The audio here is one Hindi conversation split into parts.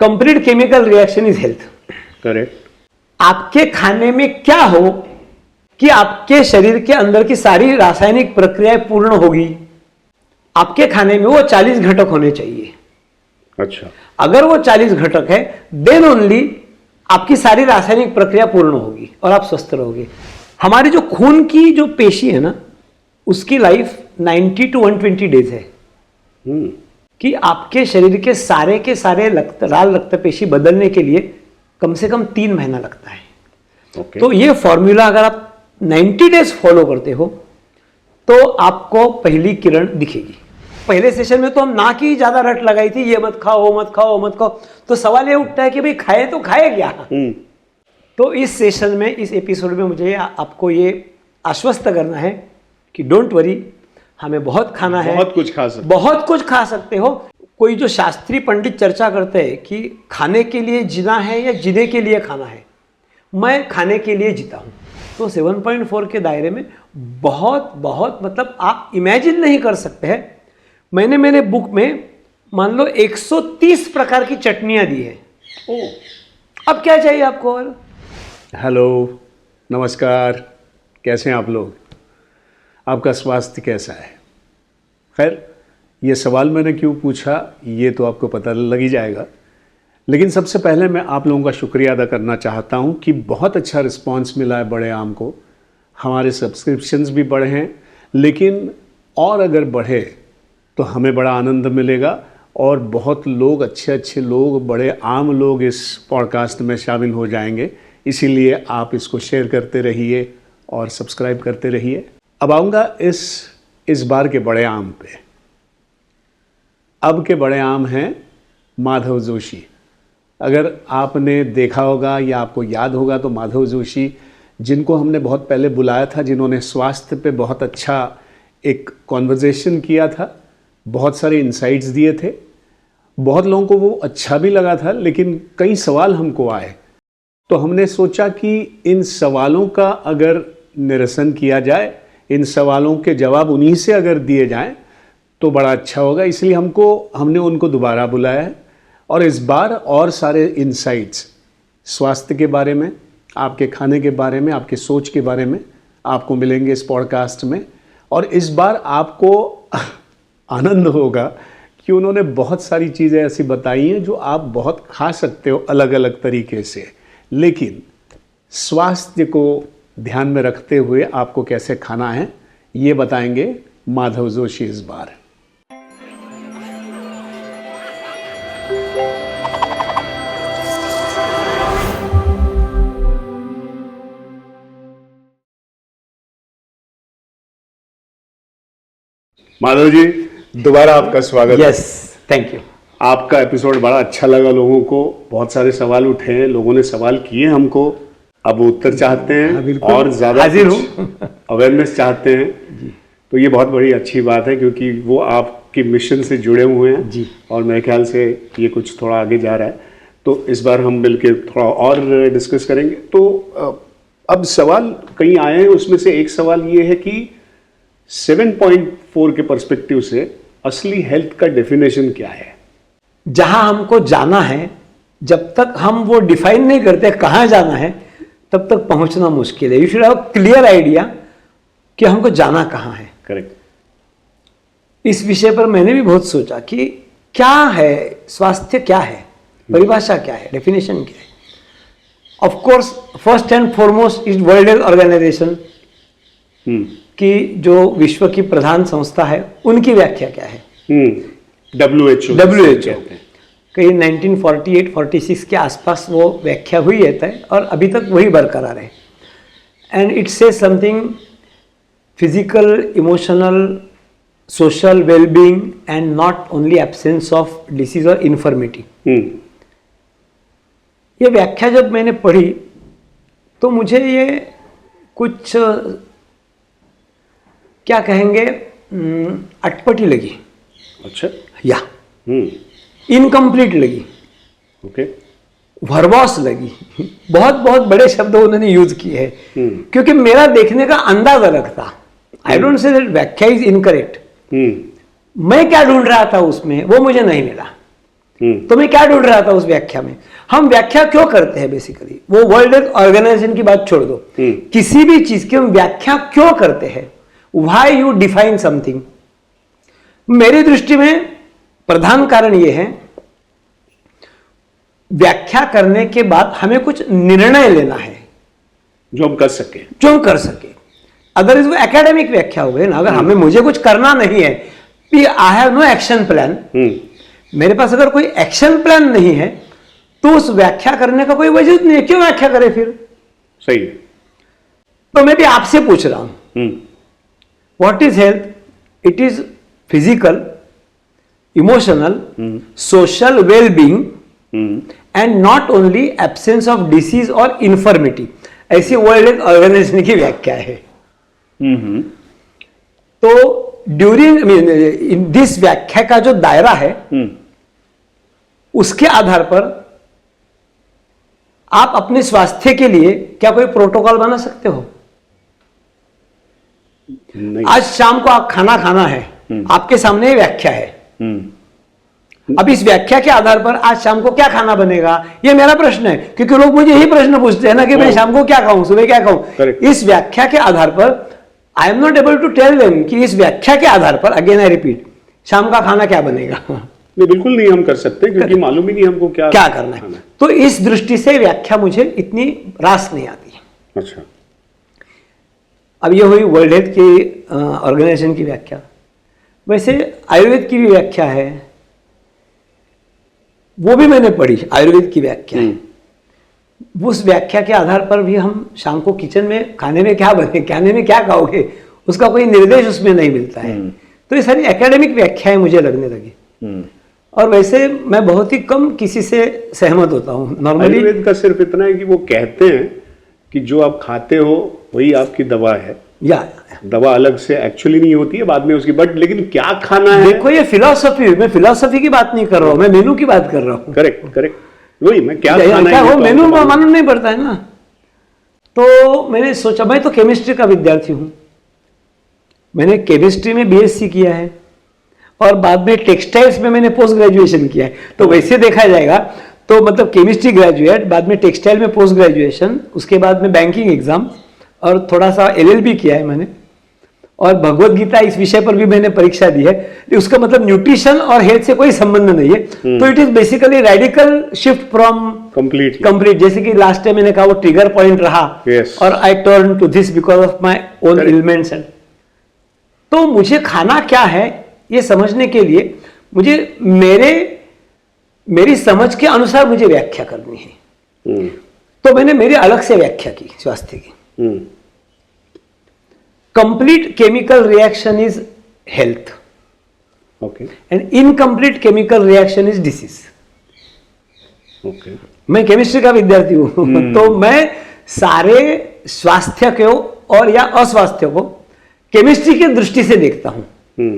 Complete chemical reaction is health. Correct. आपके खाने में क्या हो कि आपके शरीर के अंदर की सारी रासायनिक प्रक्रियाएं पूर्ण होगी। आपके खाने में वो 40 घटक होने चाहिए। अच्छा। अगर वो 40 घटक है देन ओनली आपकी सारी रासायनिक प्रक्रिया पूर्ण होगी और आप स्वस्थ रहोगे। हमारी जो खून की जो पेशी है ना, उसकी लाइफ 90 to 120 डेज है। कि आपके शरीर के सारे लाल रक्त पेशी बदलने के लिए कम से कम 3 महीना लगता है। Okay. तो ये फॉर्मूला अगर आप 90 डेज फॉलो करते हो तो आपको पहली किरण दिखेगी। पहले सेशन में तो हम ना की ज्यादा रट लगाई थी, ये मत खाओ वो मत खाओ वो मत खाओ। तो सवाल ये उठता है कि भाई खाए तो खाए क्या। तो इस सेशन में, इस एपिसोड में मुझे आपको ये आश्वस्त करना है कि डोंट वरी, हमें बहुत खाना है, बहुत कुछ खा सकते, बहुत कुछ खा सकते हो। कोई जो शास्त्रीय पंडित चर्चा करते हैं कि खाने के लिए जीना है या जीने के लिए खाना है, मैं खाने के लिए जीता हूं। तो 7.4 के दायरे में बहुत बहुत मतलब आप इमेजिन नहीं कर सकते हैं। मैंने मेरे बुक में मान लो 130 प्रकार की चटनियां दी है। अब क्या चाहिए आपको और? हेलो, नमस्कार, कैसे हैं आप लोग? आपका स्वास्थ्य कैसा है? खैर, ये सवाल मैंने क्यों पूछा ये तो आपको पता लग ही जाएगा, लेकिन सबसे पहले मैं आप लोगों का शुक्रिया अदा करना चाहता हूँ कि बहुत अच्छा रिस्पांस मिला है बड़े आम को। हमारे सब्सक्रिप्शंस भी बढ़े हैं, लेकिन और अगर बढ़े तो हमें बड़ा आनंद मिलेगा और बहुत लोग, अच्छे अच्छे लोग, बड़े आम लोग इस पॉडकास्ट में शामिल हो जाएंगे। इसीलिए आप इसको शेयर करते रहिए और सब्सक्राइब करते रहिए। अब आऊँगा इस बार के बड़े आम पे। अब के बड़े आम हैं माधव जोशी। अगर आपने देखा होगा या आपको याद होगा तो माधव जोशी, जिनको हमने बहुत पहले बुलाया था, जिन्होंने स्वास्थ्य पे बहुत अच्छा एक कॉन्वर्जेशन किया था, बहुत सारे इंसाइट्स दिए थे, बहुत लोगों को वो अच्छा भी लगा था, लेकिन कई सवाल हमको आए। तो हमने सोचा कि इन सवालों का अगर निरसन किया जाए, इन सवालों के जवाब उन्हीं से अगर दिए जाएं तो बड़ा अच्छा होगा। इसलिए हमने उनको दोबारा बुलाया है और इस बार और सारे इंसाइट्स स्वास्थ्य के बारे में, आपके खाने के बारे में, आपके सोच के बारे में आपको मिलेंगे इस पॉडकास्ट में। और इस बार आपको आनंद होगा कि उन्होंने बहुत सारी चीज़ें ऐसी बताई हैं जो आप बहुत खा सकते हो अलग अलग तरीके से, लेकिन स्वास्थ्य को ध्यान में रखते हुए आपको कैसे खाना है ये बताएंगे माधव जोशी इस बार। माधव जी, दोबारा आपका स्वागत है। Yes, thank you. आपका एपिसोड बड़ा अच्छा लगा लोगों को, बहुत सारे सवाल उठे हैं, लोगों ने सवाल किए हमको, अब उत्तर चाहते हैं और ज़्यादा अवेयरनेस चाहते हैं। तो ये बहुत बड़ी अच्छी बात है क्योंकि वो आपके मिशन से जुड़े हुए हैं जी। और मेरे ख्याल से ये कुछ थोड़ा आगे जा रहा है। तो इस बार हम मिलकर थोड़ा और डिस्कस करेंगे। तो अब सवाल कई आए हैं, उसमें से एक सवाल ये है कि 7.4 के पर्सपेक्टिव से असली हेल्थ का डेफिनेशन क्या है? जहां हमको जाना है, जब तक हम वो डिफाइन नहीं करते कहां जाना है, तब तक पहुंचना मुश्किल है। You should have clear idea कि हमको जाना कहां है। करेक्ट। इस विषय पर मैंने भी बहुत सोचा कि क्या है स्वास्थ्य, क्या है, परिभाषा क्या है, डेफिनेशन क्या है। Of course first and foremost is world health organization की जो विश्व की प्रधान संस्था है, उनकी व्याख्या क्या है? WHO कहीं 1948-46 के आसपास वो व्याख्या हुई है तय, और अभी तक वही बरकरार है। एंड इट से something physical, emotional, social wellbeing and not only absence of disease और इन्फर्मिटी। ये व्याख्या जब मैंने पढ़ी तो मुझे ये कुछ क्या कहेंगे अटपटी लगी। अच्छा। या इनकम्प्लीट लगी। ओके। वर्बॉस लगी। बहुत बहुत बड़े शब्द उन्होंने यूज किए हैं क्योंकि मेरा देखने का अंदाज अलग था। आई डोंट से व्याख्या इज इनकरेक्ट। मैं क्या ढूंढ रहा था उसमें वो मुझे नहीं मिला। तो मैं क्या ढूंढ रहा था उस व्याख्या में? हम व्याख्या क्यों करते हैं बेसिकली? वो वर्ल्ड हेल्थ ऑर्गेनाइजेशन की बात छोड़ दो, किसी भी चीज की हम व्याख्या क्यों करते हैं? Why you define something? मेरी दृष्टि में प्रधान कारण यह है, व्याख्या करने के बाद हमें कुछ निर्णय लेना है जो हम कर सके, अगर इसको एकेडमिक व्याख्या हो गई ना, अगर हमें मुझे कुछ करना नहीं है, I have no action plan, मेरे पास अगर कोई एक्शन प्लान नहीं है तो उस व्याख्या करने का कोई वजूद नहीं है, क्यों व्याख्या करें फिर? सही है। तो मैं भी आपसे पूछ रहा हूं, what is health? It is physical, emotional, social wellbeing and not only absence of disease और इन्फर्मिटी, ऐसी वर्ल्ड हेल्थ ऑर्गेनाइजेशन की व्याख्या है। तो ड्यूरिंग इन दिस व्याख्या का जो दायरा है, उसके आधार पर आप अपने स्वास्थ्य के लिए क्या कोई प्रोटोकॉल बना सकते हो? नहीं। आज शाम को आप खाना खाना है, आपके सामने व्याख्या है। अब इस व्याख्या के आधार पर आज शाम को क्या खाना बनेगा, ये मेरा प्रश्न है, क्योंकि लोग मुझे यही प्रश्न पूछते हैं ना कि मैं शाम को क्या खाऊं, सुबह क्या खाऊं। इस व्याख्या के आधार पर I am not able to tell them कि इस व्याख्या के आधार पर, अगेन आई रिपीट, शाम का खाना क्या बनेगा। नहीं, बिल्कुल नहीं हम कर सकते, क्योंकि मालूम ही नहीं हमको क्या करना है। तो इस दृष्टि से व्याख्या मुझे इतनी रास नहीं आती है। अच्छा, अब ये हुई वर्ल्ड हेल्थ की ऑर्गेनाइजेशन की व्याख्या। वैसे आयुर्वेद की भी व्याख्या है, वो भी मैंने पढ़ी, आयुर्वेद की व्याख्या है। उस व्याख्या के आधार पर भी हम शाम को किचन में खाने में क्या बने, खाने में क्या खाओगे, उसका कोई निर्देश उसमें नहीं मिलता है। तो ये सारी एकेडमिक व्याख्याएं मुझे लगने लगी। और वैसे मैं बहुत ही कम किसी से सहमत होता हूँ नॉर्मली। आयुर्वेद का सिर्फ इतना है कि वो कहते हैं कि जो आप खाते हो वही आपकी दवा है, या दवा अलग से एक्चुअली नहीं होती है बाद में उसकी, बट लेकिन क्या खाना है, देखो ये फिलॉसफी, मैं फिलॉसफी की बात नहीं कर रहा हूँ, मैं मेनू की बात कर रहा हूँ। करेक्ट, वही मैं क्या क्या खाना है, वो मेनू मालूम नहीं पड़ता है ना। तो मैंने सोचा, मैं तो केमिस्ट्री का विद्यार्थी हूँ, मैंने केमिस्ट्री में बीएससी किया है और बाद में टेक्सटाइल्स में मैंने पोस्ट ग्रेजुएशन किया है। तो वैसे देखा जाएगा तो मतलब केमिस्ट्री ग्रेजुएट, बाद में टेक्सटाइल में पोस्ट ग्रेजुएशन, उसके बाद में बैंकिंग एग्जाम और थोड़ा सा एलएलबी किया है मैंने, और भगवत गीता इस विषय पर भी मैंने परीक्षा दी है। उसका मतलब न्यूट्रिशन और हेल्थ से कोई संबंध नहीं है। तो it is basically radical shift from complete, जैसे कि लास्ट टाइम मैंने कहा वो ट्रिगर पॉइंट रहा, और I turn to this because of my own elements. तो मुझे खाना क्या है ये समझने के लिए मुझे मेरी समझ के अनुसार मुझे व्याख्या करनी है। तो मैंने मेरी अलग से व्याख्या की स्वास्थ्य की। Complete chemical reaction is health, and incomplete chemical reaction is disease. मैं केमिस्ट्री का विद्यार्थी हूं, तो मैं सारे स्वास्थ्य को और या अस्वास्थ्य को केमिस्ट्री की दृष्टि से देखता हूं।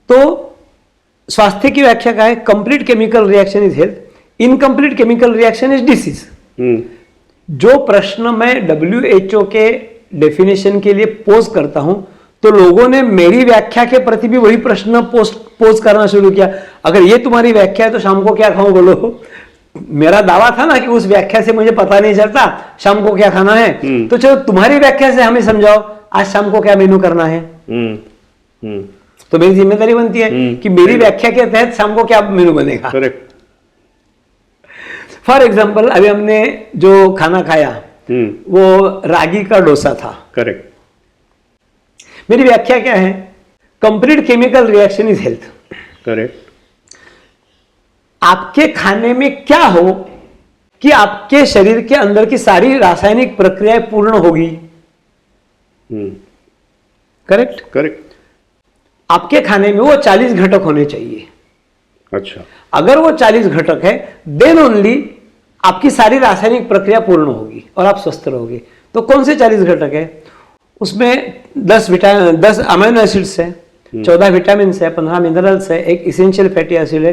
तो स्वास्थ्य की व्याख्या क्या है? Complete chemical reaction is health, incomplete chemical reaction is disease. जो प्रश्न मैं WHO के डेफिनेशन के लिए पोज करता हूं, तो लोगों ने मेरी व्याख्या के प्रति भी वही प्रश्न पोज करना शुरू किया। अगर ये तुम्हारी व्याख्या है तो शाम को क्या खाऊं बोलो। मेरा दावा था ना कि उस व्याख्या से मुझे पता नहीं चलता शाम को क्या खाना है, तो चलो तुम्हारी व्याख्या से हमें समझाओ आज शाम को क्या मेनू करना है। तो मेरी जिम्मेदारी बनती है कि मेरी व्याख्या के तहत शाम को क्या मेनू बनेगा। फॉर एग्जाम्पल अभी हमने जो खाना खाया वो रागी का डोसा था। करेक्ट। मेरी व्याख्या क्या है? Complete chemical reaction is health. Correct. आपके खाने में क्या हो कि आपके शरीर के अंदर की सारी रासायनिक प्रक्रियाएं पूर्ण होगी। करेक्ट। करेक्ट। आपके खाने में वो 40 घटक होने चाहिए। अच्छा। अगर वो 40 घटक है देन ओनली आपकी सारी रासायनिक प्रक्रिया पूर्ण होगी और आप स्वस्थ रहोगे। तो कौन से 40 घटक है? उसमें 10 अमीनो एसिड्स है, 14 विटामिन है, 15 मिनरल्स है, एक इसेंशियल फैटी एसिड है,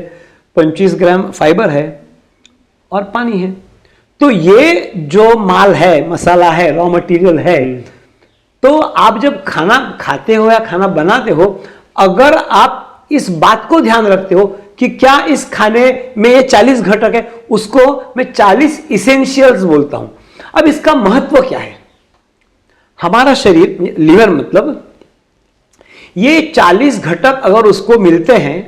25 ग्राम फाइबर है और पानी है। तो ये जो माल है, मसाला है, रॉ मटेरियल है, तो आप जब खाना खाते हो या खाना बनाते हो, अगर आप इस बात को ध्यान रखते हो कि क्या इस खाने में ये 40 घटक है, उसको मैं 40 इसेंशियल्स बोलता हूं। अब इसका महत्व क्या है? हमारा शरीर, लीवर मतलब, ये 40 घटक अगर उसको मिलते हैं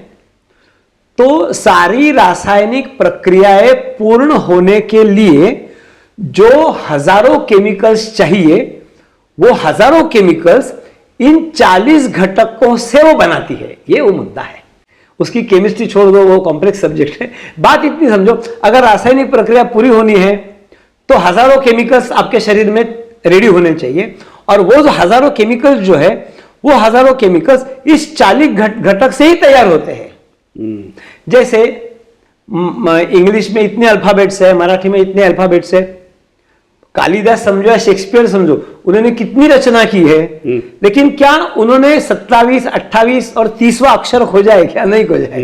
तो सारी रासायनिक प्रक्रियाएं पूर्ण होने के लिए जो हजारों केमिकल्स चाहिए, वो हजारों केमिकल्स इन 40 घटकों से वो बनाती है। ये वो मुद्दा है। उसकी केमिस्ट्री छोड़ दो, वो कॉम्प्लेक्स सब्जेक्ट है। बात इतनी समझो, अगर रासायनिक प्रक्रिया पूरी होनी है तो हजारों केमिकल्स आपके शरीर में रेडी होने चाहिए, और वो जो हजारों केमिकल्स जो है, वो हजारों केमिकल्स इस 40 घटक से ही तैयार होते हैं। जैसे इंग्लिश में इतने अल्फाबेट्स है, मराठी में इतने अल्फाबेट्स है, कालिदास समझो या शेक्सपियर समझो, उन्होंने कितनी रचना की है, लेकिन क्या उन्होंने 27, 28 और 30वां अक्षर खोजा है? क्या नहीं खोजा है।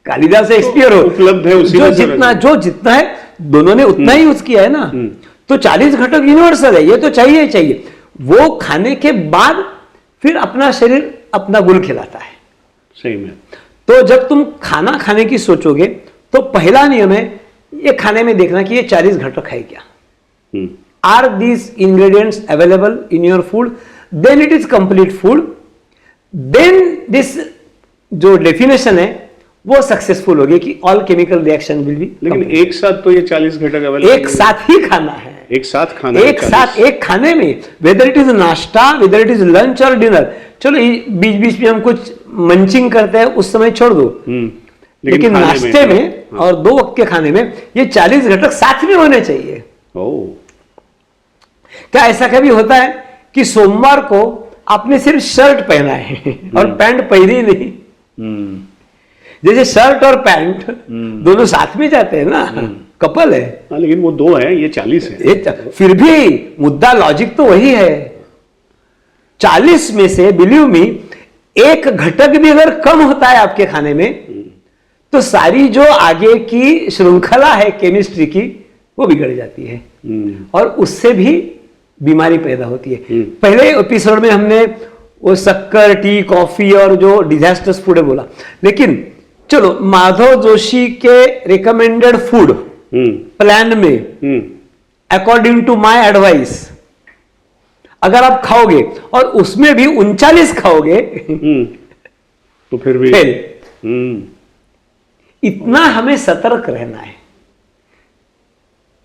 कालिदास शेक्सपियर हो, उपलब्ध है उसी जो में से जितना है, दोनों ने उतना ही यूज किया है ना। तो 40 घटक यूनिवर्सल है, ये तो चाहिए चाहिए। वो खाने के बाद फिर अपना शरीर अपना गुल खिलाता है। सही में। तो जब तुम खाना खाने की सोचोगे तो पहला नियम है ये खाने में देखना कि ये 40 घटक है क्या। Are these ingredients available in your food, then it is complete food, then this जो डेफिनेशन है वो सक्सेसफुल होगी कि all chemical reaction will be. लेकिन एक साथ तो ये 40 घटक अवेलेबल, एक साथ ही खाना है, एक साथ खाना, एक साथ एक खाने में, वेदर इट इज नाश्ता, वेदर इट इज लंच और डिनर। चलो बीच बीच में हम कुछ मंचिंग करते हैं, उस समय छोड़ दो, लेकिन नाश्ते में और 2 वक्त के खाने में ये 40 घटक साथ में होने चाहिए। क्या ऐसा कभी होता है कि सोमवार को आपने सिर्फ शर्ट पहना है और पैंट पहनी नहीं? जैसे शर्ट और पैंट दोनों साथ में जाते हैं ना, कपल है। लेकिन वो 2 है, ये 40 है। फिर भी मुद्दा, लॉजिक तो वही है। 40 में से बिलीव मी, एक घटक भी अगर कम होता है आपके खाने में तो सारी जो आगे की श्रृंखला है केमिस्ट्री की, वो बिगड़ जाती है और उससे भी बीमारी पैदा होती है। पहले एपिसोड में हमने वो शक्कर, टी, कॉफी और जो डिजास्टर्स फूड है बोला, लेकिन चलो माधव जोशी के रिकमेंडेड फूड प्लान में, अकॉर्डिंग टू माय एडवाइस, अगर आप खाओगे और उसमें भी 39 खाओगे तो फिर भी इतना हमें सतर्क रहना है।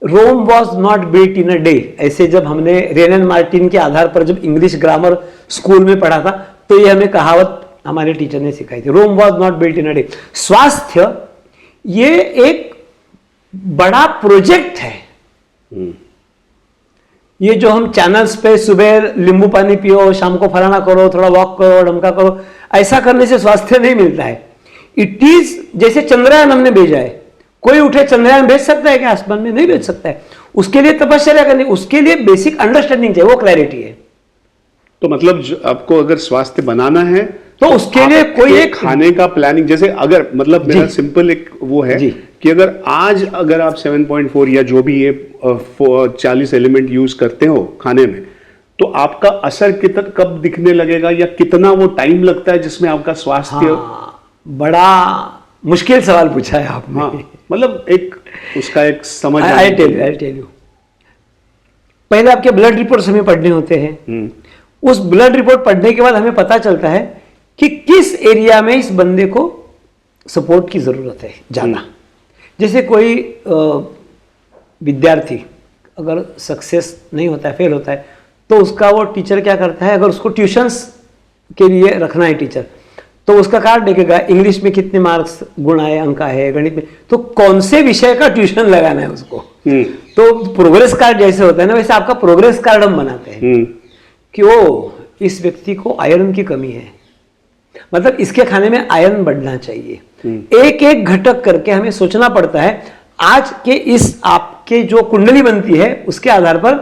Rome was not built in a day, ऐसे जब हमने रेनन मार्टिन के आधार पर जब इंग्लिश ग्रामर स्कूल में पढ़ा था तो ये हमें कहावत हमारे टीचर ने सिखाई थी, Rome was not built in a day. स्वास्थ्य ये एक बड़ा प्रोजेक्ट है। ये जो हम चैनल्स पे सुबह नींबू पानी पियो, शाम को फलाना करो, थोड़ा वॉक करो, ढमका करो, ऐसा करने से स्वास्थ्य नहीं मिलता है। इट इज जैसे चंद्रयान हमने भेजा है, कोई उठे चंद्रयान भेज सकता है क्या आसमान में? नहीं भेज सकता है। उसके लिए तपस्या करनी, उसके लिए बेसिक अंडरस्टैंडिंग चाहिए, वो क्लैरिटी है। तो मतलब आपको अगर स्वास्थ्य बनाना है तो उसके लिए कोई एक खाने का प्लानिंग, जैसे अगर मतलब मेरा सिंपल एक वो है कि अगर आज अगर आप 7.4 या जो भी ये 40 एलिमेंट यूज करते हो खाने में, तो आपका असर कितना कब दिखने लगेगा या कितना वो टाइम लगता है जिसमें आपका स्वास्थ्य? बड़ा मुश्किल सवाल पूछा है आपने। मतलब एक उसका एक समझ। आई टेल यू, पहले आपके ब्लड रिपोर्ट्स हमें पढ़ने होते हैं। उस ब्लड रिपोर्ट पढ़ने के बाद हमें पता चलता है कि किस एरिया में इस बंदे को सपोर्ट की जरूरत है ज्यादा। जैसे कोई विद्यार्थी अगर सक्सेस नहीं होता है, फेल होता है, तो उसका वो टीचर क्या करता है, अगर उसको ट्यूशंस के लिए रखना है टीचर, तो उसका कार्ड देखेगा इंग्लिश में कितने मार्क्स, गुण आए, अंक आए, गणित में, तो कौन से विषय का ट्यूशन लगाना है उसको। तो प्रोग्रेस कार्ड जैसे होता है ना, वैसे आपका प्रोग्रेस कार्ड हम बनाते हैं कि वो इस व्यक्ति को आयरन की कमी है, मतलब इसके खाने में आयरन बढ़ना चाहिए। एक एक घटक करके हमें सोचना पड़ता है। आज के इस आपके जो कुंडली बनती है उसके आधार पर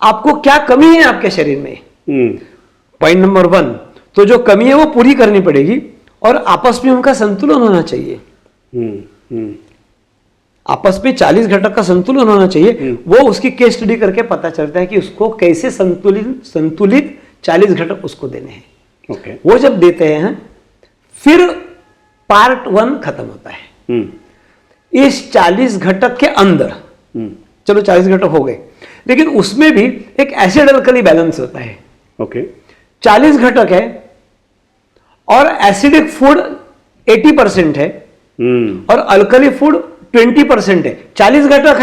आपको क्या कमी है आपके शरीर में। पॉइंट नंबर 1, तो जो कमी है वो पूरी करनी पड़ेगी और आपस में उनका संतुलन होना चाहिए। आपस में 40 घटक का संतुलन होना चाहिए। वो उसकी केस स्टडी करके पता चलता है कि उसको कैसे संतुलित 40 घटक उसको देने हैं। Okay. वो जब देते हैं फिर पार्ट 1 खत्म होता है। हम्म, इस 40 घटक के अंदर, चलो 40 घटक हो गए, लेकिन उसमें भी एक एसिड अल्कली बैलेंस होता है। ओके। 40 घटक है और एसिडिक फूड 80% है और अल्कली फूड 20% है। 40 घटक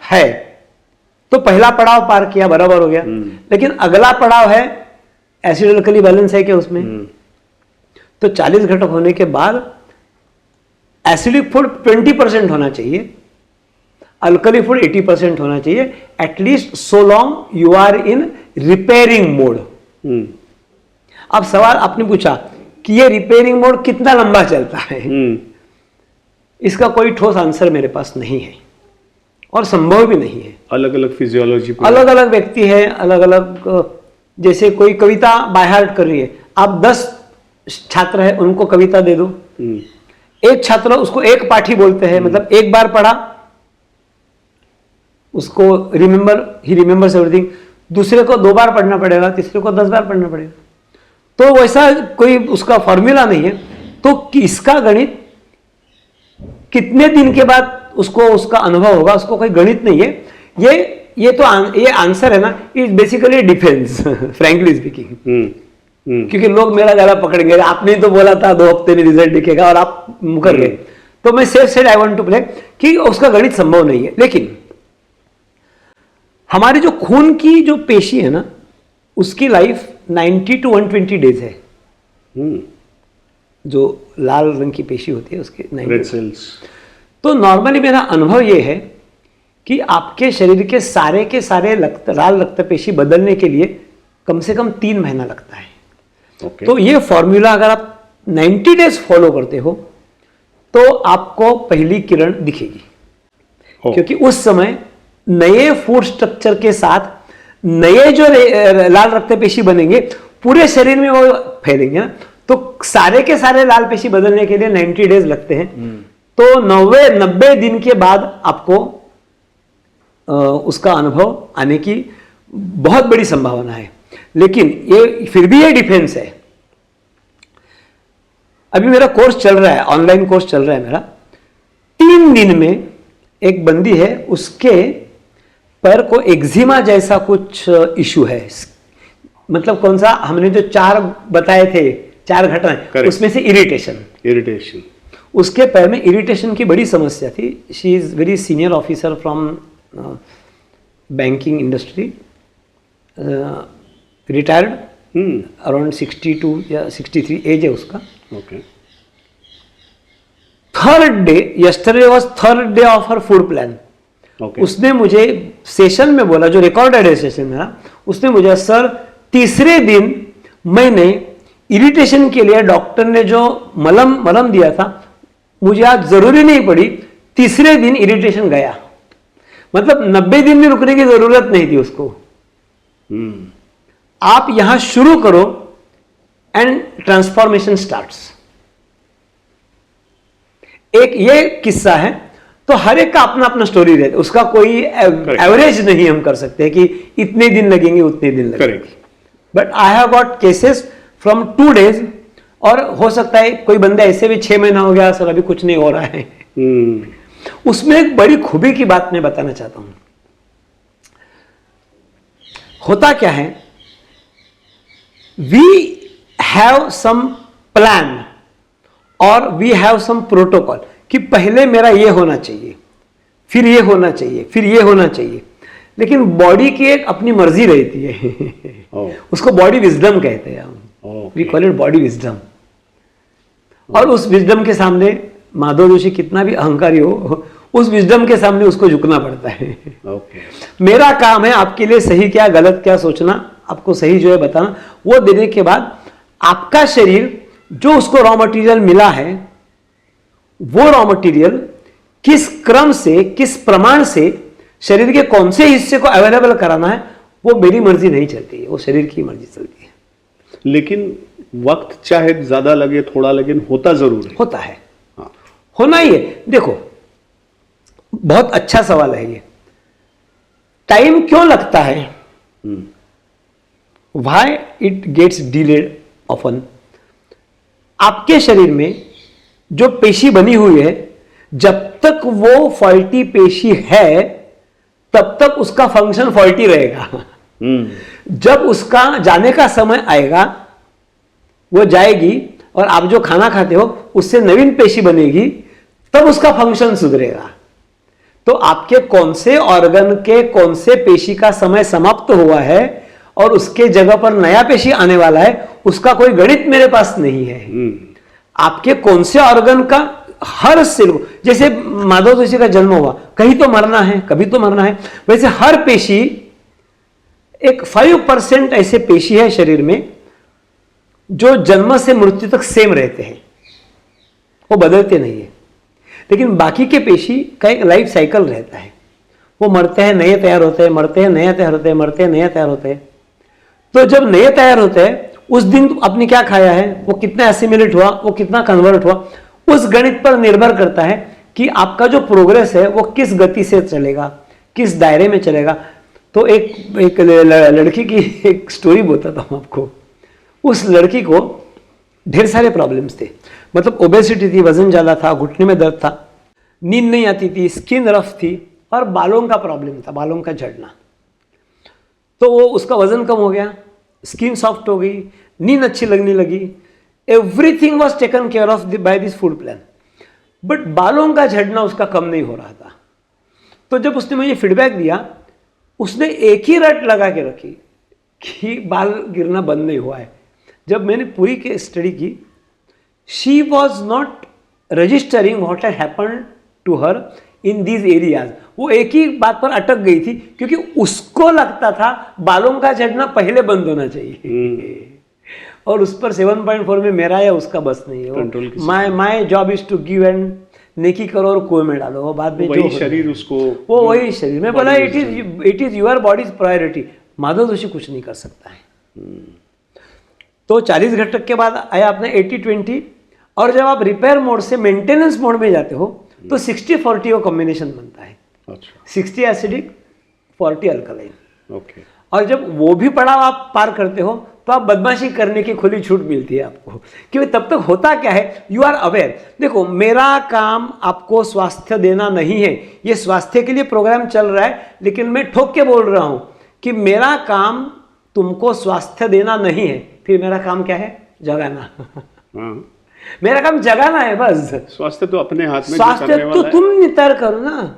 है तो पहला पड़ाव पार किया, बराबर हो गया। लेकिन अगला पड़ाव है एसिड अल्कली बैलेंस है क्या उसमें? तो 40 घटक होने के बाद एसिडिक फूड 20% होना चाहिए, अल्कली फूड 80% होना चाहिए, at least so long you are in repairing mode. अब सवाल आपने पूछा कि ये रिपेयरिंग मोड कितना लंबा चलता है। इसका कोई ठोस आंसर मेरे पास नहीं है और संभव भी नहीं है। अलग अलग फिजियोलॉजी, अलग अलग व्यक्ति है, अलग अलग, जैसे कोई कविता बाय हार्ट कर रही है, आप 10 छात्र है उनको कविता दे दो, एक छात्र उसको एक पाठी बोलते हैं, मतलब एक बार पढ़ा उसको ही रिमेंबर्स एवरीथिंग, दूसरे को 2 बार पढ़ना पड़ेगा, तीसरे को 10 बार पढ़ना पड़ेगा। तो वैसा कोई उसका फॉर्मूला नहीं है। तो इसका गणित कितने दिन के बाद उसको उसका अनुभव होगा, उसको कोई गणित नहीं है। ये आंसर है ना, it basically defence frankly speaking. क्योंकि लोग मेरा ज्यादा पकड़ेंगे, आपने तो बोला था 2 हफ्ते में रिजल्ट दिखेगा और आप मुकर गए। तो मैं safe side I want to play कि उसका गणित संभव नहीं है। लेकिन हमारी जो खून की जो पेशी है ना, उसकी लाइफ 90 to 120 डेज है। जो लाल रंग की पेशी होती है उसके 90 रेड सेल्स। तो नॉर्मली मेरा अनुभव ये है कि आपके शरीर के सारे लाल रक्त पेशी बदलने के लिए कम से कम 3 महीना लगता है। Okay. तो ये फॉर्मूला अगर आप 90 डेज फॉलो करते हो तो आपको पहली किरण दिखेगी। क्योंकि उस समय नए फूड स्ट्रक्चर के साथ नए जो लाल रक्त पेशी बनेंगे पूरे शरीर में वो फैलेंगे ना, तो सारे के सारे लाल पेशी बदलने के लिए 90 डेज लगते हैं। तो 90 दिन के बाद आपको उसका अनुभव आने की बहुत बड़ी संभावना है। लेकिन ये फिर भी ये डिफेंस है। अभी मेरा कोर्स चल रहा है, ऑनलाइन कोर्स चल रहा है मेरा। 3 दिन में एक बंदी है, उसके पैर को एक्जिमा जैसा कुछ इशू है। मतलब कौन सा, हमने जो 4 बताए थे, 4 घटनाएं, उसमें से इरिटेशन। उसके पैर में इरिटेशन की बड़ी समस्या थी। She is very senior officer from banking industry, retired, around 62 या 63 एज है उसका। Okay. Third day, yesterday was third day of her food plan. उसने मुझे सेशन में बोला, जो रिकॉर्डेड है सेशन मेरा, उसने मुझे, सर 3रे दिन मैंने इरिटेशन के लिए डॉक्टर ने जो मलम दिया था, मुझे आज जरूरी नहीं पड़ी, 3रे दिन इरिटेशन गया। मतलब 90 दिन में रुकने की जरूरत नहीं थी उसको। आप यहां शुरू करो एंड ट्रांसफॉर्मेशन स्टार्ट्स। एक ये किस्सा है, तो हर एक का अपना अपना स्टोरी रहता है, उसका कोई एवरेज नहीं हम कर सकते कि इतने दिन लगेंगे उतने दिन लगेंगे। But I have got cases from 2 days, और हो सकता है कोई बंदा ऐसे भी 6 महीना हो गया, सर अभी कुछ नहीं हो रहा है। उसमें एक बड़ी खूबी की बात मैं बताना चाहता हूं। होता क्या है, वी हैव सम प्लान और वी हैव सम प्रोटोकॉल कि पहले मेरा ये होना चाहिए, फिर ये होना चाहिए, फिर ये होना चाहिए। लेकिन बॉडी की एक अपनी मर्जी रहती है। उसको बॉडी विजडम कहते हैं हम, we call it body wisdom. और उस विजडम के सामने माधव जोशी कितना भी अहंकारी हो, उस विजडम के सामने उसको झुकना पड़ता है। मेरा काम है आपके लिए सही क्या गलत क्या सोचना, आपको सही जो है बताना। वो देने के बाद आपका शरीर जो उसको रॉ मटेरियल मिला है, वो रॉ मटेरियल किस क्रम से, किस प्रमाण से शरीर के कौन से हिस्से को अवेलेबल कराना है, वो मेरी मर्जी नहीं चलती है, वो शरीर की मर्जी चलती है। लेकिन वक्त चाहे ज्यादा लगे थोड़ा, लेकिन होता जरूर है। होता है, हाँ, होना ही है। देखो बहुत अच्छा सवाल है ये, टाइम क्यों लगता है, why it gets delayed often. आपके शरीर में जो पेशी बनी हुई है, जब तक वो फॉल्टी पेशी है तब तक उसका फंक्शन फॉल्टी रहेगा। जब उसका जाने का समय आएगा, वो जाएगी और आप जो खाना खाते हो उससे नवीन पेशी बनेगी, तब उसका फंक्शन सुधरेगा। तो आपके कौन से ऑर्गन के कौन से पेशी का समय समाप्त हुआ है और उसके जगह पर नया पेशी आने वाला है, उसका कोई गणित मेरे पास नहीं है। आपके कौन से ऑर्गन का हर सेल, जैसे माधव जोशी का जन्म हुआ, कहीं तो मरना है, कभी तो मरना है, वैसे हर पेशी, एक 5% ऐसे पेशी है शरीर में जो जन्म से मृत्यु तक सेम रहते हैं, वो बदलते नहीं है। लेकिन बाकी के पेशी का एक लाइफ साइकिल रहता है, वो मरते हैं, नए तैयार होते हैं, मरते हैं, नए तैयार होते हैं, मरते हैं, नए तैयार होते हैं। तो जब नए तैयार होते हैं, उस दिन आपने क्या खाया है, वो कितना एसिमिलेट हुआ, वो कितना कन्वर्ट हुआ, उस गणित पर निर्भर करता है कि आपका जो प्रोग्रेस है वो किस गति से चलेगा, किस दायरे में चलेगा। तो एक लड़की की एक स्टोरी बताता हूं आपको। उस लड़की को ढेर सारे प्रॉब्लम्स थे, मतलब ओबेसिटी थी, वजन ज़्यादा था, घुटने में दर्द था, नींद नहीं आती थी, स्किन रफ थी और बालों का प्रॉब्लम था, बालों का झड़ना। तो वो उसका वजन कम हो गया, स्किन सॉफ्ट हो गई, नींद अच्छी लगने लगी, everything was taken care of by this food plan. But बालों का झड़ना उसका कम नहीं हो रहा था। तो जब उसने मुझे फीडबैक दिया, उसने एक ही रट लगा के रखी कि बाल गिरना बंद नहीं हुआ है। जब मैंने पूरी के स्टडी की, she was not registering what had happened to her in these areas. वो एक ही बात पर अटक गई थी, क्योंकि उसको लगता था बालों का झड़ना पहले बंद होना चाहिए। और उस पर 7.4 में मेरा या उसका बस नहीं है। My job is to give and नेकी करो और कुएं में डालो, वो बाद में वही शरीर उसको, वो वही शरीर। मैं बोला it is your bodies priority. Madhav Joshi कुछ नहीं कर सकता है। तो 40 घटक के बाद आया अपना 80-20, और जब आप रिपेयर मोड से मेंटेनेंस मोड में जाते हो तो 60-40 का कॉम्बिनेशन बनता है। अच्छा। 60 एसिडिक, 40 अल्कलाइन। ओके। और जब वो भी पड़ाव आप पार करते हो तो आप बदमाशी करने की खुली छूट मिलती है आपको, क्योंकि तब तक होता क्या है, यू आर अवेयर। देखो, मेरा काम आपको स्वास्थ्य देना नहीं है, ये स्वास्थ्य के लिए प्रोग्राम चल रहा है, लेकिन मैं ठोक के बोल रहा हूं कि मेरा काम तुमको स्वास्थ्य देना नहीं है। फिर मेरा काम क्या है? जगाना। मेरा काम जगाना है बस। स्वास्थ्य तो अपने हाथ में, स्वास्थ्य तो तुम नितर करो ना,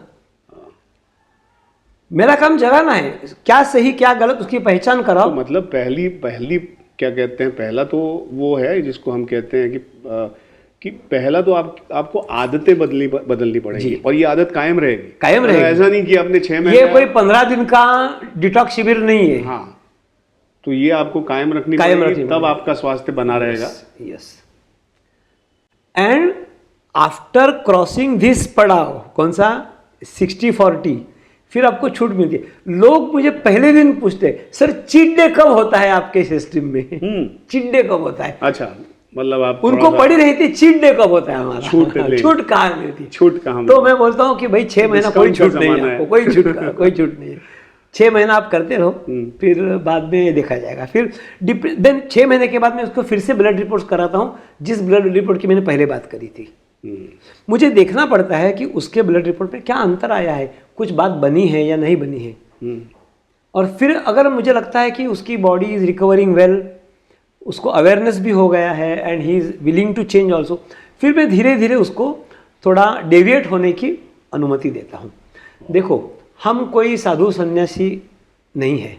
मेरा काम जगाना है। क्या सही क्या गलत उसकी पहचान कराओ। तो मतलब पहली क्या कहते हैं, पहला तो वो है जिसको हम कहते हैं कि पहला तो आपको आदतें बदलनी पड़ेगी, और ये आदत कायम रहेगी। ऐसा नहीं कि आपने 6 महीने, ये कोई 15 दिन का डिटॉक्स शिविर नहीं है। हाँ, तो ये आपको कायम रखनी पड़ेगी, तब आपका स्वास्थ्य बना रहेगा। Yes. And after crossing this पड़ाव, कौन सा? 60-40, फिर आपको छूट मिलती है। लोग मुझे पहले दिन पूछते हैं, सर चीट डे कब होता है आपके सिस्टम में? चीट डे कब होता है? अच्छा, मतलब आप उनको पड़ी रही थी चीट डे कब होता है हमारा, छूट कहाँ मिलती? छूट कहाँ? तो मैं बोलता हूँ कि भाई 6 महीना कोई छूट नहीं है आपको, कोई छूट नहीं है। 6 महीना आप करते रहो, फिर बाद में देखा जाएगा। फिर देन 6 महीने के बाद मैं उसको फिर से ब्लड रिपोर्ट कराता हूँ, जिस ब्लड रिपोर्ट की मैंने पहले बात करी थी। मुझे देखना पड़ता है कि उसके ब्लड रिपोर्ट में क्या अंतर आया है, कुछ बात बनी है या नहीं बनी है। और फिर अगर मुझे लगता है कि उसकी बॉडी इज रिकवरिंग वेल, उसको अवेयरनेस भी हो गया है and he is willing to change also, फिर मैं धीरे धीरे उसको थोड़ा डेविएट होने की अनुमति देता हूँ। देखो, हम कोई साधु सन्यासी नहीं है,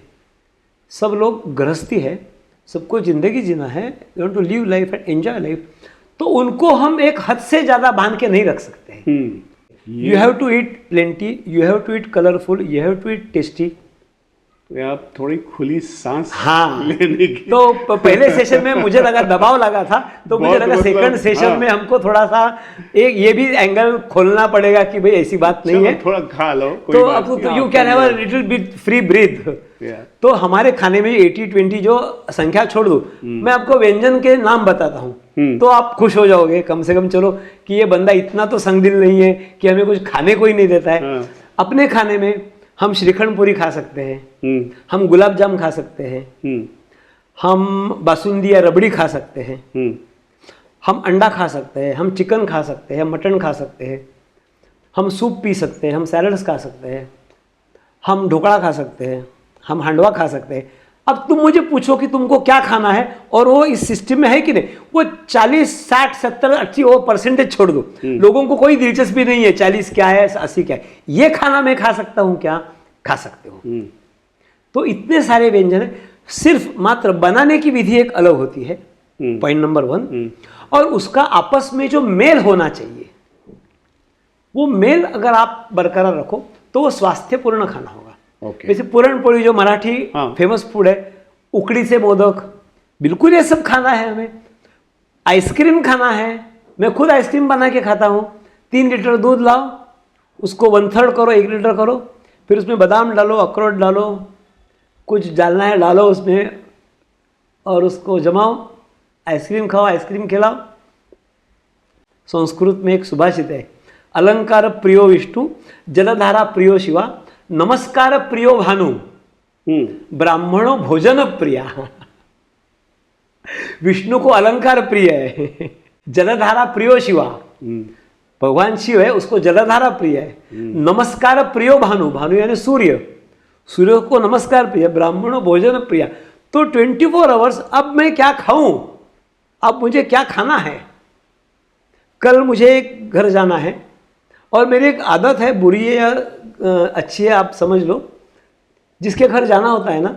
सब लोग गृहस्थी है, सबको ज़िंदगी जीना है, you want to live life and enjoy life. तो उनको हम एक हद से ज़्यादा बांध के नहीं रख सकते हैं। You have to eat plenty, you have to eat colourful, you have to eat tasty. आप थोड़ी खुली सांस लेने की। तो पहले सेशन में मुझे लगा दबाव लगा था, तो मुझे लगा सेकंड सेशन में हमको थोड़ा सा एक ये भी एंगल खोलना पड़ेगा कि भाई ऐसी बात नहीं है, थोड़ा खा लो, तो अब you can have a little bit free breath. तो हमारे खाने में 80-20 जो संख्या छोड़ दो, मैं आपको व्यंजन के नाम बताता हूँ, तो आप खुश हो जाओगे कम से कम, चलो कि ये बंदा इतना तो संगदिल नहीं है कि हमें कुछ खाने को ही नहीं देता है। अपने खाने में हम श्रीखंड पूरी खा सकते हैं, हम गुलाब जाम खा सकते हैं, हम बासुंदी या रबड़ी खा सकते हैं, हम अंडा खा सकते हैं, हम चिकन खा सकते हैं, मटन खा सकते हैं, हम सूप पी सकते हैं, हम सैलड्स खा सकते हैं, हम ढोकड़ा खा सकते हैं, हम हांडवा खा सकते हैं। अब तुम मुझे पूछो कि तुमको क्या खाना है, और वो इस सिस्टम में है कि नहीं, वो 40, 60, 70, 80 वो परसेंटेज छोड़ दो, लोगों को कोई दिलचस्पी नहीं है 40 क्या है, 80 क्या है। ये खाना मैं खा सकता हूँ क्या? खा सकते हो। तो इतने सारे व्यंजन है, सिर्फ मात्र बनाने की विधि एक अलग होती है, पॉइंट नंबर 1। और उसका आपस में जो मेल होना चाहिए, वो मेल अगर आप बरकरार रखो तो वो स्वास्थ्यपूर्ण खाना होगा। जैसे पुरणपोळी जो मराठी फेमस फूड है, उकड़ी से मोदक, बिल्कुल ये सब खाना है हमें। आइसक्रीम खाना है, मैं खुद आइसक्रीम बना के खाता हूँ। 3 लीटर दूध लाओ, उसको 1/3 करो, 1 लीटर करो, फिर उसमें बादाम डालो, अखरोट डालो, कुछ डालना है डालो उसमें, और उसको जमाओ, आइसक्रीम खाओ, आइसक्रीम खिलाओ। संस्कृत में एक सुभाषित है, अलंकार प्रियो विष्णु, जलधारा प्रियो शिवा, नमस्कार प्रियो भानु, ब्राह्मणों भोजन प्रिया। विष्णु को अलंकार प्रिय है, जलधारा प्रियो शिवा, भगवान शिव है, उसको जलधारा प्रिय है। नमस्कार प्रियो भानु, भानु यानी सूर्य, सूर्य को नमस्कार प्रिय, ब्राह्मणों भोजन प्रिया। तो 24 आवर्स अब मैं क्या खाऊं, अब मुझे क्या खाना है। कल मुझे एक घर जाना है, और मेरी एक आदत है, बुरी है या अच्छी है आप समझ लो, जिसके घर जाना होता है ना,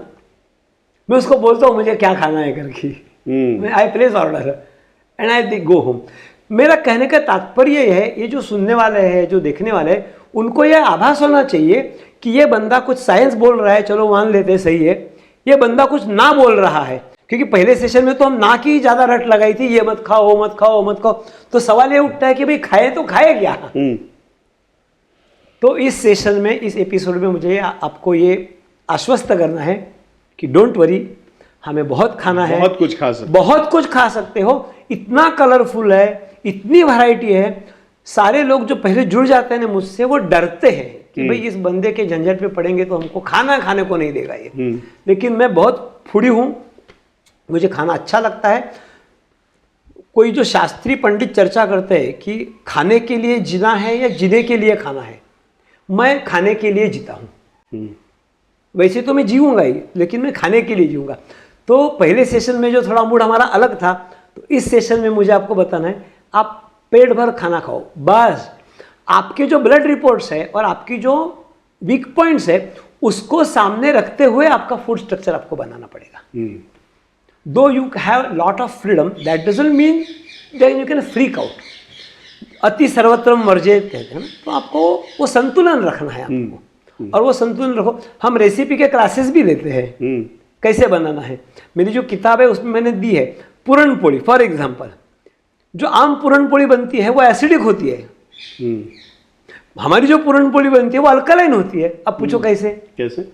मैं उसको बोलता हूँ मुझे क्या खाना है करके, मैं I place order and I go home. मेरा कहने का तात्पर्य यह है, ये जो सुनने वाले हैं, जो देखने वाले हैं, उनको यह आभास होना चाहिए कि ये बंदा कुछ साइंस बोल रहा है, चलो मान लेते हैं सही है, ये बंदा कुछ ना बोल रहा है। क्योंकि पहले सेशन में तो हम ना की ज़्यादा रट लगाई थी, ये मत खाओ, वो मत खाओ, वो मत खाओ। तो सवाल ये उठता है कि भाई खाए तो खाए क्या। तो इस सेशन में, इस एपिसोड में मुझे आपको ये आश्वस्त करना है कि डोंट वरी, हमें बहुत खाना है, बहुत कुछ खा सकते, बहुत कुछ खा सकते हो। इतना कलरफुल है, इतनी वैरायटी है। सारे लोग जो पहले जुड़ जाते हैं ना मुझसे, वो डरते हैं कि भाई इस बंदे के झंझट पे पड़ेंगे तो हमको खाना खाने को नहीं देगा ये। लेकिन मैं बहुत फूडी हूँ, मुझे खाना अच्छा लगता है। कोई जो शास्त्रीय पंडित चर्चा करते हैं कि खाने के लिए जीना है या जीने के लिए खाना है, मैं खाने के लिए जीता हूँ। वैसे तो मैं जीऊँगा ही, लेकिन मैं खाने के लिए जीऊँगा। तो पहले सेशन में जो थोड़ा मूड हमारा अलग था, तो इस सेशन में मुझे आपको बताना है, आप पेट भर खाना खाओ। बस आपके जो ब्लड रिपोर्ट्स है और आपकी जो वीक पॉइंट्स है, उसको सामने रखते हुए आपका फूड स्ट्रक्चर आपको बनाना पड़ेगा। दो you have lot of freedom, that doesn't mean that you can freak out. अति सर्वत्रम वर्जित कहते हैं ना, तो आपको वो संतुलन रखना है आपको, और वो संतुलन रखो। हम रेसिपी के क्लासेस भी लेते हैं, कैसे बनाना है। मेरी जो किताब है उसमें मैंने दी है पुरणपोळी, फॉर एग्जाम्पल। जो आम पुरणपोळी बनती है वो एसिडिक होती है, हमारी जो पुरणपोळी बनती है वो अल्कलाइन होती है। अब पूछो कैसे? कैसे?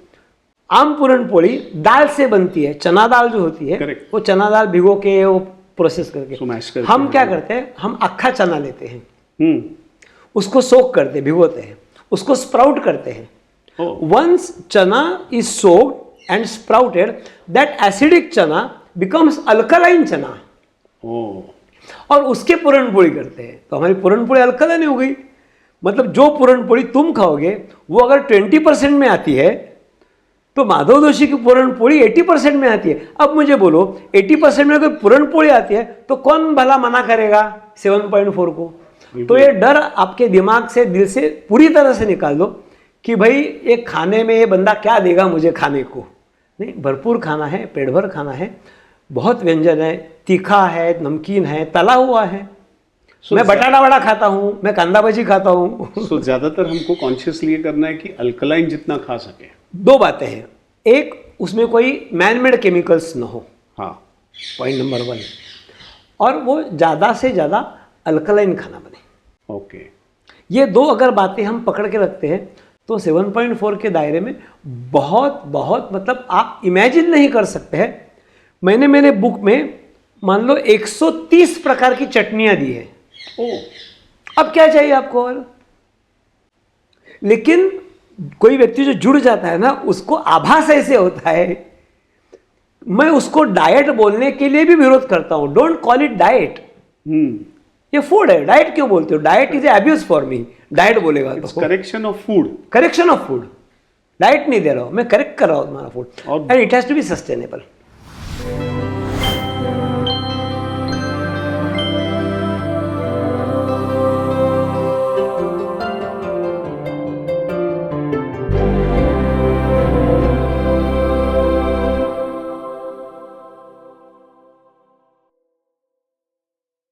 आम पुरणपोळी दाल से बनती है, चना दाल जो होती है, Correct. वो चना दाल भिगो के वो प्रोसेस करके, हम क्या करते हैं, हम अक्खा चना लेते हैं, उसको सोक करते हैं, भिगोते हैं, उसको स्प्राउट करते हैं। वंस चना is soaked and sprouted, that acidic चना बिकम्स अल्कलाइन चना, और उसके पुरणपोळी करते हैं। तो हमारी पुरणपोळी अल्कलाइन हो गई। मतलब जो पुरणपोळी तुम खाओगे वो अगर 20% में आती है, तो माधव जोशी की पुरणपोळी 80% में आती है। अब मुझे बोलो 80% में अगर पुरणपोळी आती है तो कौन भला मना करेगा 7.4 को? तो ये डर आपके दिमाग से, दिल से पूरी तरह से निकाल दो कि भाई ये खाने में ये बंदा क्या देगा मुझे खाने को। नहीं, भरपूर खाना है, पेट भर खाना है, बहुत व्यंजन है, तीखा है, नमकीन है, तला हुआ है। मैं बटाटा वड़ा खाता हूँ, मैं कांदा भाजी खाता हूँ। सो ज्यादातर हमको कॉन्शियसली करना है कि अल्कलाइन जितना खा सके। दो बातें हैं, एक उसमें कोई मैनमेड केमिकल्स न हो, हाँ, पॉइंट नंबर 1, और वो ज़्यादा से ज़्यादा अल्कलाइन खाना बने। ओके, ये दो अगर बातें हम पकड़ के रखते हैं तो 7.4 के दायरे में बहुत बहुत, मतलब आप इमेजिन नहीं कर सकते हैं। मैंने मेरे बुक में मान लो 130 प्रकार की चटनियाँ दी है। अब क्या चाहिए आपको और? लेकिन कोई व्यक्ति जो जुड़ जाता है ना, उसको आभास ऐसे होता है, मैं उसको डाइट बोलने के लिए भी विरोध करता हूं। डोंट कॉल इट डाइट, ये फूड है, डाइट क्यों बोलते हो? Diet is abuse for me, diet बोलेगा इट्स तो correction of food. Correction of food, diet नहीं दे रहा हूँ मैं, करेक्ट कर रहा हूँ तुम्हारा फूड, और- and it has to be sustainable.